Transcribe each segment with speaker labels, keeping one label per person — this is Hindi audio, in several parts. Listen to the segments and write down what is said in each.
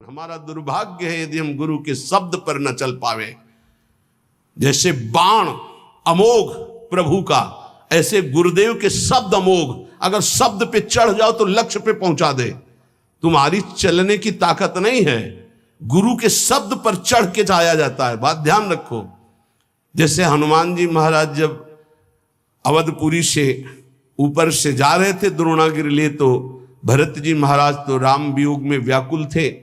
Speaker 1: हमारा दुर्भाग्य है यदि हम गुरु के शब्द पर न चल पावे। जैसे बाण अमोघ प्रभु का, ऐसे गुरुदेव के शब्द अमोघ। अगर शब्द पे चढ़ जाओ तो लक्ष्य पे पहुंचा दे। तुम्हारी चलने की ताकत नहीं है, गुरु के शब्द पर चढ़ के जाया जाता है। बात ध्यान रखो। जैसे हनुमान जी महाराज जब अवधपुरी से ऊपर से जा रहे थे द्रोणागिरी लिए, तो भरत जी महाराज तो राम वियोग में व्याकुल थे।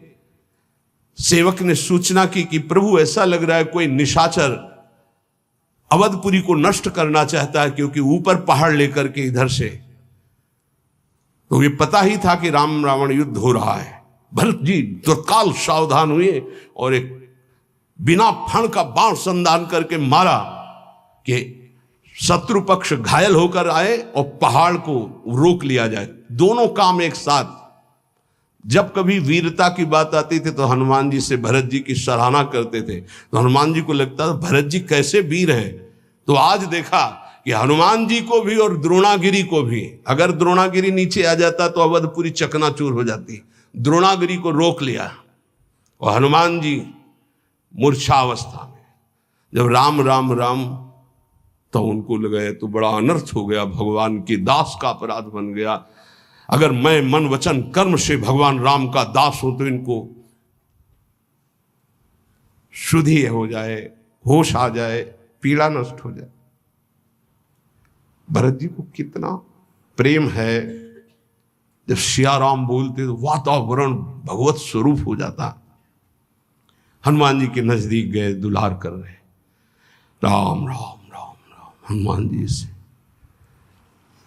Speaker 1: सेवक ने सूचना की कि प्रभु ऐसा लग रहा है कोई निशाचर अवधपुरी को नष्ट करना चाहता है, क्योंकि ऊपर पहाड़ लेकर के इधर से। तो ये पता ही था कि राम रावण युद्ध हो रहा है। भरत जी तत्काल सावधान हुए और एक बिना फण का बाण संधान करके मारा कि शत्रु पक्ष घायल होकर आए और पहाड़ को रोक लिया जाए। दोनों काम एक साथ। जब कभी वीरता की बात आती थी तो हनुमान जी से भरत जी की सराहना करते थे, तो हनुमान जी को लगता था भरत जी कैसे वीर हैं। तो आज देखा कि हनुमान जी को भी और द्रोणागिरी को भी, अगर द्रोणागिरी नीचे आ जाता तो अवधपुरी चकनाचूर हो जाती। द्रोणागिरी को रोक लिया और हनुमान जी मूर्छावस्था में जब राम राम राम, तो उनको लगा तो बड़ा अनर्थ हो गया, भगवान की दास का अपराध बन गया। अगर मैं मन वचन कर्म से भगवान राम का दास हूं तो इनको शुद्धि हो जाए, होश आ जाए, पीड़ा नष्ट हो जाए। भरत जी को कितना प्रेम है। जब सिया राम बोलते तो वातावरण भगवत स्वरूप हो जाता। हनुमान जी के नजदीक गए, दुलार कर रहे, राम राम राम राम हनुमान जी से।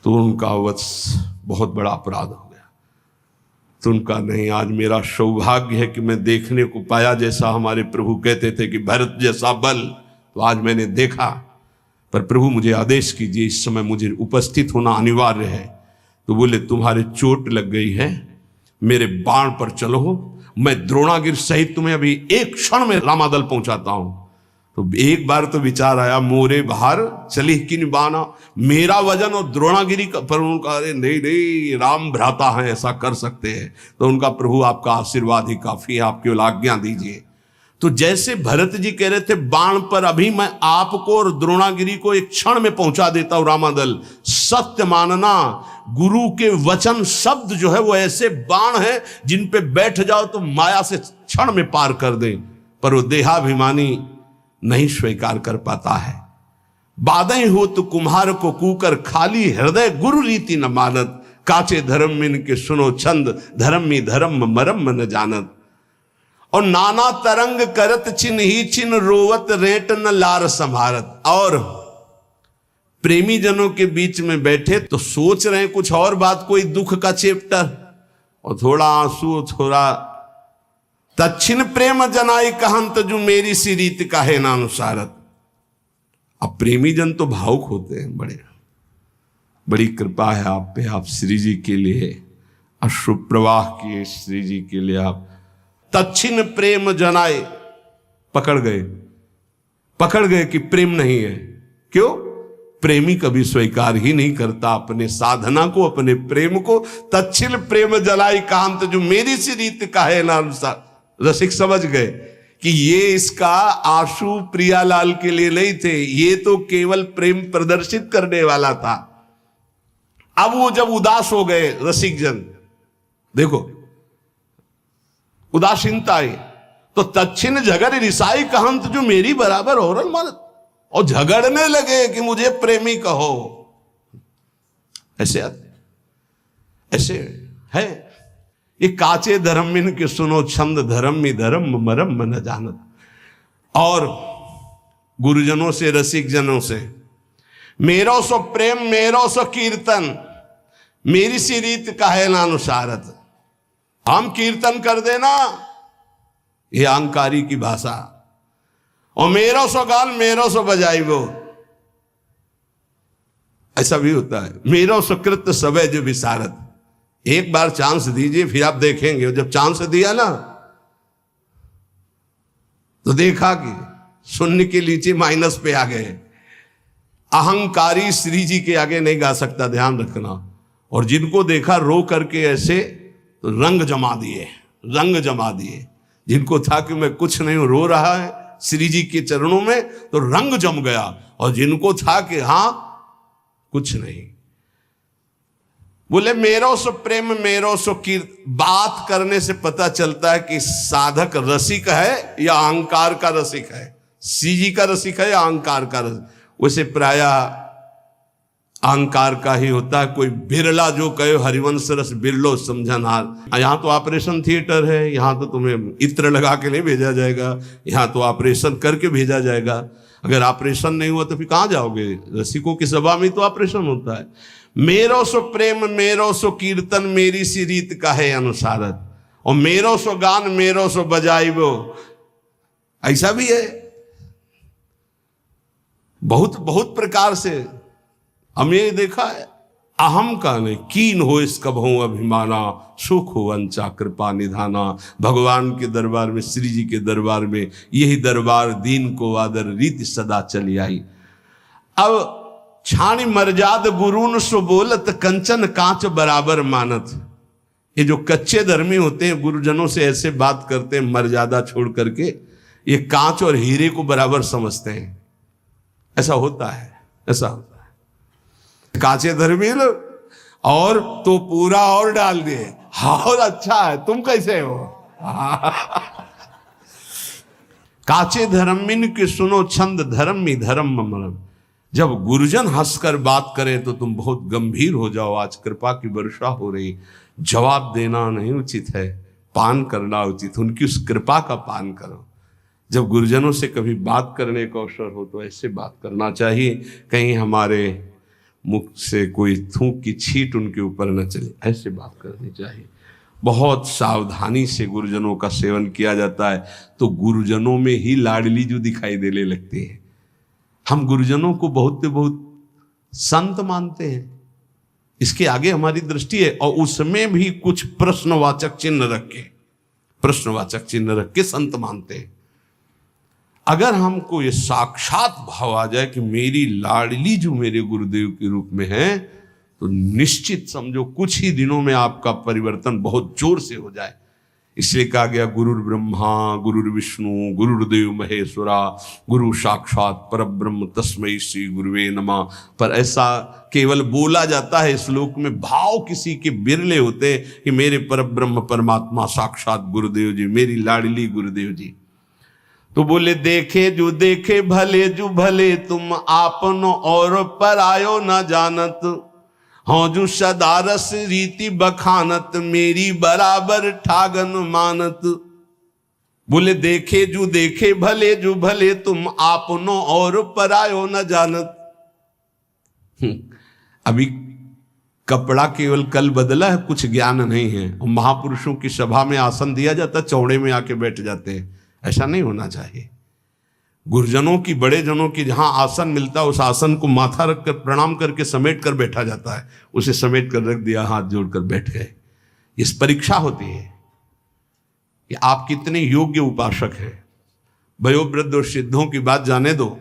Speaker 1: तो उनका वत्स बहुत बड़ा अपराध हो गया। तो उनका नहीं, आज मेरा सौभाग्य है कि मैं देखने को पाया। जैसा हमारे प्रभु कहते थे कि भरत जैसा बल, तो आज मैंने देखा। पर प्रभु मुझे आदेश कीजिए, इस समय मुझे उपस्थित होना अनिवार्य है। तो बोले तुम्हारे चोट लग गई है, मेरे बाण पर चलो, मैं द्रोणागिरी सहित तुम्हें अभी एक क्षण में रामादल पहुंचाता हूं। तो एक बार तो विचार आया, मोरे बाहर चली किन बाना, मेरा वजन और द्रोणागिरी का। पर उनका नहीं नहीं, राम भ्राता हैं, ऐसा कर सकते हैं। तो उनका प्रभु आपका आशीर्वाद ही काफी है, आप केवल आज्ञा दीजिए। तो जैसे भरत जी कह रहे थे बाण पर अभी मैं आपको और द्रोणागिरी को एक क्षण में पहुंचा देता हूं रामादल। सत्य मानना, गुरु के वचन शब्द जो है वो ऐसे बाण है जिन पे बैठ जाओ तो माया से क्षण में पार कर दें। पर वो देहाभिमानी नहीं स्वीकार कर पाता है। बाधे हो तो कुम्हार को कूकर, खाली हृदय गुरु रीति न मानत। काचे धर्म मिन के सुनो छंद, धर्मी धर्म मरम न जानत। और नाना तरंग करत चिन्ह ही चिन्ह, रोवत रेट न लार संभारत। और प्रेमी जनों के बीच में बैठे तो सोच रहे हैं कुछ और बात, कोई दुख का चैप्टर, और थोड़ा आंसू, थोड़ा दक्षिण प्रेम जनाई कहंत, जो मेरी सी रीत काहे ना अनुसारत। अब प्रेमी जन तो भावुक होते हैं, बड़ी कृपा है आप पे, आप श्री जी के लिए अश्रु प्रवाह किए, श्री जी के लिए आप दक्षिण प्रेम जनाए। पकड़ गए कि प्रेम नहीं है। क्यों? प्रेमी कभी स्वीकार ही नहीं करता अपने साधना को, अपने प्रेम को। दक्षिण प्रेम जलाई कांत, जो मेरी सी रीत काहे ना अनुसार। रसिक समझ गए कि ये इसका आंसू प्रियालाल के लिए नहीं थे, ये तो केवल प्रेम प्रदर्शित करने वाला था। अब वो जब उदास हो गए रसिक जन, देखो उदासीनता आई, तो दक्षिण झगड़ रिसाई कहंत, जो मेरी बराबर औरल मानत। और झगड़ने लगे कि मुझे प्रेमी कहो। ऐसे है ये काचे धर्मिन के सुनो छंद, धर्मी धर्म मरम न जानत। और गुरुजनों से, रसिक जनों से, मेरो सो प्रेम मेरो सो कीर्तन, मेरी सी रीत काहे ना अनुसारत। हम कीर्तन कर देना, ये अहंकारी की भाषा। और मेरो सो गाल मेरो सो बजाई वो, ऐसा भी होता है। मेरो सुकृत सबे जो विसारत। एक बार चांस दीजिए, फिर आप देखेंगे। जब चांस दिया ना तो देखा कि शून्य के नीचे माइनस पे आ गए। अहंकारी श्री जी के आगे नहीं गा सकता, ध्यान रखना। और जिनको देखा रो करके ऐसे, तो रंग जमा दिए। जिनको था कि मैं कुछ नहीं हूं, रो रहा है श्री जी के चरणों में, तो रंग जम गया। और जिनको था कि हां कुछ नहीं, बोले मेरो सो प्रेम मेरो सो कीर्त। बात करने से पता चलता है कि साधक रसिक है या अहंकार का रसिक है, श्री जी का रसिक है या अहंकार का रसिक। वैसे प्रायः अहंकार का ही होता है। कोई बिरला जो कहे हरिवंश रस बिरलो समझनहार। यहाँ तो ऑपरेशन थिएटर है, यहाँ तो तुम्हें इत्र लगा के नहीं भेजा जाएगा, यहाँ तो ऑपरेशन करके भेजा जाएगा। अगर ऑपरेशन नहीं हुआ तो फिर कहाँ जाओगे? रसिकों की सभा में तो ऑपरेशन होता है। मेरो सो प्रेम मेरो सो कीर्तन मेरी सी रीत का है अनुसारत, और मेरो सो गान मेरो सो बजाई वो, ऐसा भी है। बहुत बहुत प्रकार से हम ये देखा है। अहम का नहीं कीन हो इस कभों अभिमाना, सुख हो अंचा कृपा निधाना। भगवान के दरबार में, श्री जी के दरबार में यही दरबार दीन को आदर रीति सदा चली आई। अब छाणी मर्याद गुरुन सो बोलत कंचन कांच बराबर मानत। ये जो कच्चे धर्मी होते हैं गुरुजनों से ऐसे बात करते हैं मर्यादा छोड़ करके, ये कांच और हीरे को बराबर समझते हैं। ऐसा होता है, ऐसा होता है। कांचे धर्मी और तो पूरा और डाल दिए, और अच्छा है, तुम कैसे हो? काचे धर्मिन की सुनो छंद धर्मी धर्म मरम। जब गुरुजन हंसकर बात करें तो तुम बहुत गंभीर हो जाओ। आज कृपा की वर्षा हो रही, जवाब देना नहीं उचित है, पान करना उचित। उनकी उस कृपा का पान करो। जब गुरुजनों से कभी बात करने का अवसर हो तो ऐसे बात करना चाहिए, कहीं हमारे मुख से कोई थूक की छींट उनके ऊपर न चले, ऐसे बात करनी चाहिए। बहुत सावधानी से गुरुजनों का सेवन किया जाता है तो गुरुजनों में ही लाडली जो दिखाई देने लगते हैं। हम गुरुजनों को बहुत संत मानते हैं, इसके आगे हमारी दृष्टि है, और उसमें भी कुछ प्रश्नवाचक चिन्ह रख के संत मानते हैं। अगर हमको ये साक्षात भाव आ जाए कि मेरी लाडली जो मेरे गुरुदेव के रूप में है, तो निश्चित समझो कुछ ही दिनों में आपका परिवर्तन बहुत जोर से हो जाए। इसलिए कहा गया गुरुर् ब्रह्मा गुरुर्विष्णु गुरुर्देव महेश्वरा गुरु साक्षात परब्रह्म तस्मै श्री गुरुवे नमः। पर ऐसा केवल बोला जाता है, श्लोक में भाव किसी के बिरले होते हैं कि मेरे परब्रह्म परमात्मा साक्षात गुरुदेव जी, मेरी लाडली गुरुदेव जी। तो बोले देखे जो देखे भले जो भले, तुम आपनो और परायो न जानत। हाँ जो सदारस रीति बखानत, मेरी बराबर ठागन मानत। बोले देखे जो देखे भले जो भले, तुम आपनो और परायो न जानत। अभी कपड़ा केवल कल बदला है, कुछ ज्ञान नहीं है। और महापुरुषों की सभा में आसन दिया जाता, चौड़े में आके बैठ जाते हैं। ऐसा नहीं होना चाहिए। गुरुजनों की, बड़े जनों की जहां आसन मिलता है उस आसन को माथा रखकर प्रणाम करके समेट कर बैठा जाता है। उसे समेट कर रख दिया, हाथ जोड़कर बैठ गए। इस परीक्षा होती है कि आप कितने योग्य उपासक हैं। वयोवृद्ध और सिद्धों की बात जाने दो,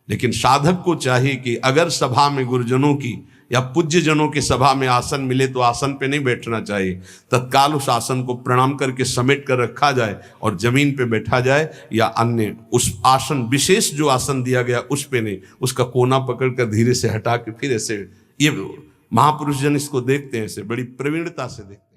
Speaker 1: लेकिन साधक को चाहिए कि अगर सभा में गुरुजनों की या पूज्य जनों की सभा में आसन मिले तो आसन पे नहीं बैठना चाहिए, तत्काल उस आसन को प्रणाम करके समेट कर रखा जाए और जमीन पे बैठा जाए, या अन्य उस आसन विशेष जो आसन दिया गया उस पे नहीं, उसका कोना पकड़ कर धीरे से हटा के फिर ऐसे। ये महापुरुष जन इसको देखते हैं, ऐसे बड़ी प्रवीणता से देखते हैं।